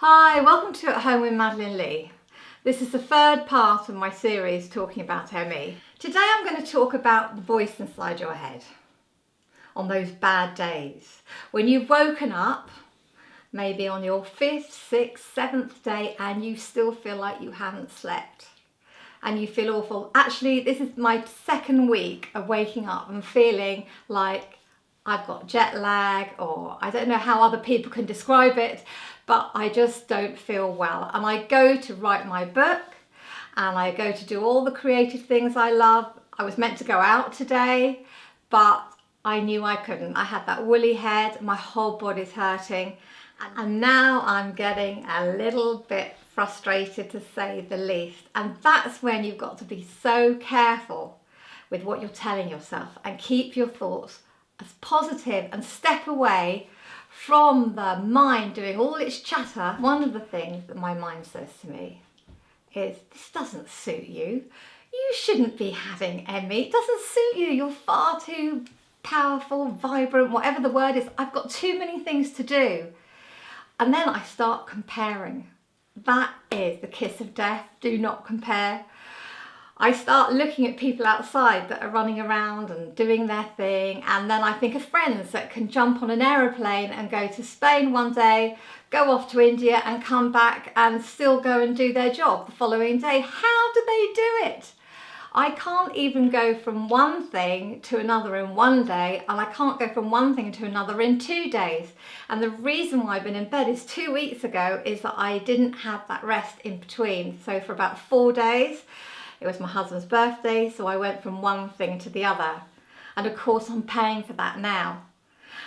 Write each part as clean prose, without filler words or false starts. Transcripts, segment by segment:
Hi, welcome to At Home with Madeleine Lee. This is the third part of my series talking about ME. Today I'm going to talk about the voice inside your head on those bad days when you've woken up maybe on your 5th, 6th, 7th day and you still feel like you haven't slept and you feel awful. Actually, this is my second week of waking up and feeling like I've got jet lag, or I don't know how other people can describe it, but I just don't feel well. And I go to write my book and I go to do all the creative things I love. I was meant to go out today, but I knew I couldn't. I had that woolly head, my whole body's hurting, and now I'm getting a little bit frustrated, to say the least. And that's when you've got to be so careful with what you're telling yourself and keep your thoughts as positive and step away from the mind doing all its chatter. One of the things that my mind says to me is, this doesn't suit you. You shouldn't be having ME. It doesn't suit you. You're far too powerful, vibrant, whatever the word is. I've got too many things to do. And then I start comparing. That is the kiss of death. Do not compare. I start looking at people outside that are running around and doing their thing, and then I think of friends that can jump on an aeroplane and go to Spain one day, go off to India and come back and still go and do their job the following day. How do they do it? I can't even go from one thing to another in one day, and I can't go from one thing to another in 2 days. And the reason why I've been in bed is 2 weeks ago is that I didn't have that rest in between. So for about 4 days, it was my husband's birthday, so I went from one thing to the other. And of course, I'm paying for that now.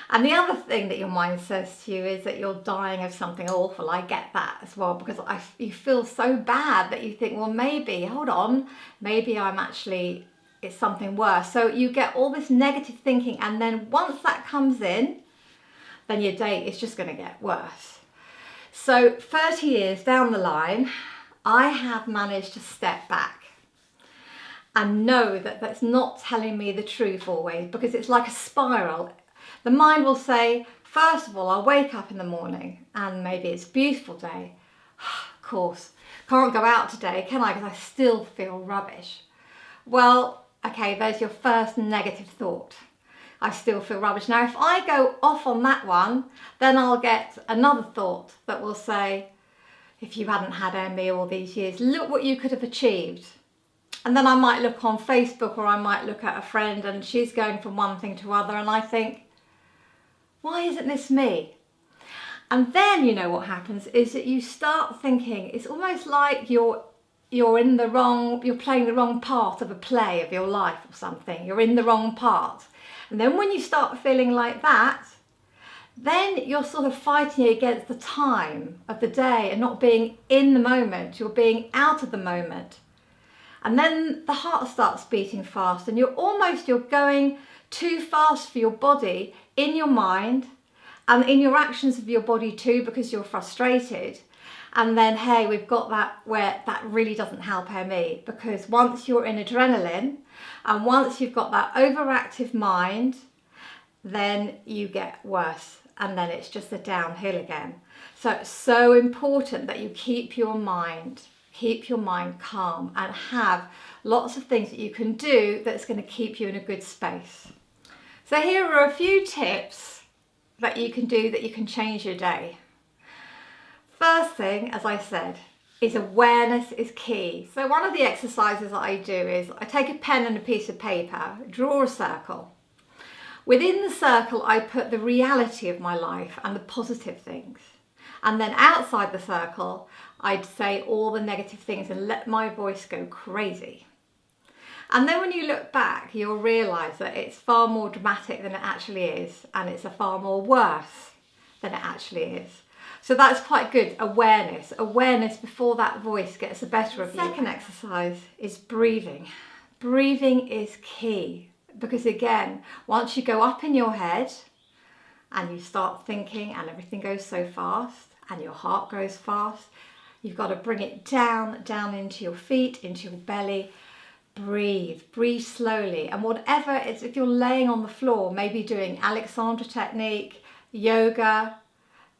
And the other thing that your mind says to you is that you're dying of something awful. I get that as well, because you feel so bad that you think, well, maybe, hold on, maybe it's something worse. So you get all this negative thinking, and then once that comes in, then your day is just going to get worse. So 30 years down the line, I have managed to step back and know that that's not telling me the truth always, because it's like a spiral. The mind will say, first of all, I'll wake up in the morning and maybe it's a beautiful day. Of course, can't go out today, can I? Because I still feel rubbish. Well, okay, there's your first negative thought. I still feel rubbish. Now, if I go off on that one, then I'll get another thought that will say, if you hadn't had ME all these years, look what you could have achieved. And then I might look on Facebook, or I might look at a friend and she's going from one thing to other, and I think, why isn't this me? And then you know what happens is that you start thinking, it's almost like you're playing the wrong part of a play of your life or something. You're in the wrong part. And then when you start feeling like that, then you're sort of fighting against the time of the day and not being in the moment. You're being out of the moment. And then the heart starts beating fast, and you're going too fast for your body in your mind and in your actions of your body too, because you're frustrated. And then, hey, we've got that where that really doesn't help ME, because once you're in adrenaline and once you've got that overactive mind, then you get worse, and then it's just a downhill again. So it's so important that you keep your mind calm and have lots of things that you can do that's going to keep you in a good space. So here are a few tips that you can do that you can change your day. First thing, as I said, is awareness is key. So one of the exercises that I do is I take a pen and a piece of paper, draw a circle. Within the circle, I put the reality of my life and the positive things. And then outside the circle, I'd say all the negative things and let my voice go crazy. And then when you look back, you'll realise that it's far more dramatic than it actually is, and it's a far more worse than it actually is. So that's quite good, awareness before that voice gets the better of you. The second exercise is breathing. Breathing is key, because again, once you go up in your head and you start thinking and everything goes so fast and your heart goes fast, you've got to bring it down into your feet, into your belly. Breathe slowly. And whatever it's, if you're laying on the floor, maybe doing Alexandra technique, yoga,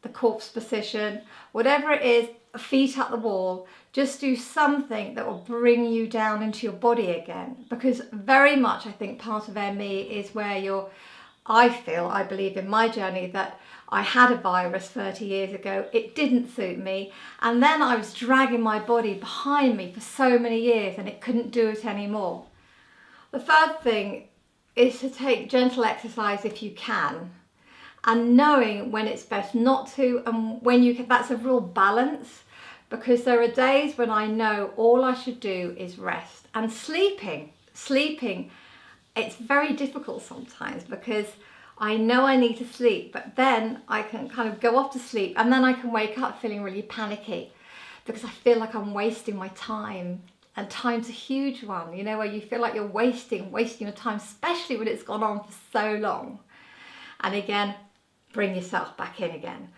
the corpse position, whatever it is, feet up the wall, just do something that will bring you down into your body again. Because very much, I think, part of ME is where I believe in my journey that I had a virus 30 years ago, it didn't suit me, and then I was dragging my body behind me for so many years and it couldn't do it anymore. The third thing is to take gentle exercise if you can, and knowing when it's best not to and when you can. That's a real balance, because there are days when I know all I should do is rest. And sleeping, it's very difficult sometimes because I know I need to sleep, but then I can kind of go off to sleep and then I can wake up feeling really panicky because I feel like I'm wasting my time. And time's a huge one, you know, where you feel like you're wasting your time, especially when it's gone on for so long. And again, bring yourself back in again.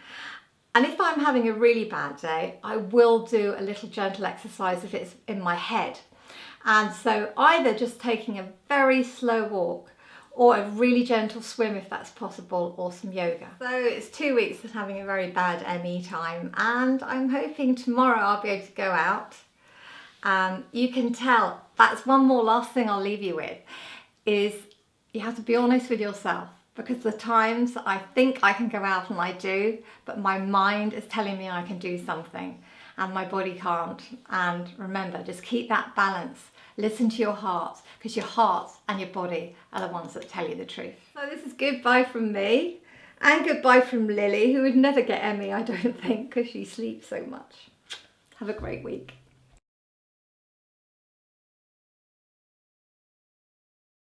And if I'm having a really bad day, I will do a little gentle exercise if it's in my head. And so either just taking a very slow walk or a really gentle swim if that's possible, or some yoga. So it's 2 weeks of having a very bad ME time, and I'm hoping tomorrow I'll be able to go out. You can tell, that's one more last thing I'll leave you with, is you have to be honest with yourself, because the times I think I can go out and I do, but my mind is telling me I can do something and my body can't. And remember, just keep that balance. Listen to your heart, because your heart and your body are the ones that tell you the truth. So this is goodbye from me, and goodbye from Lily, who would never get ME, I don't think, because she sleeps so much. Have a great week.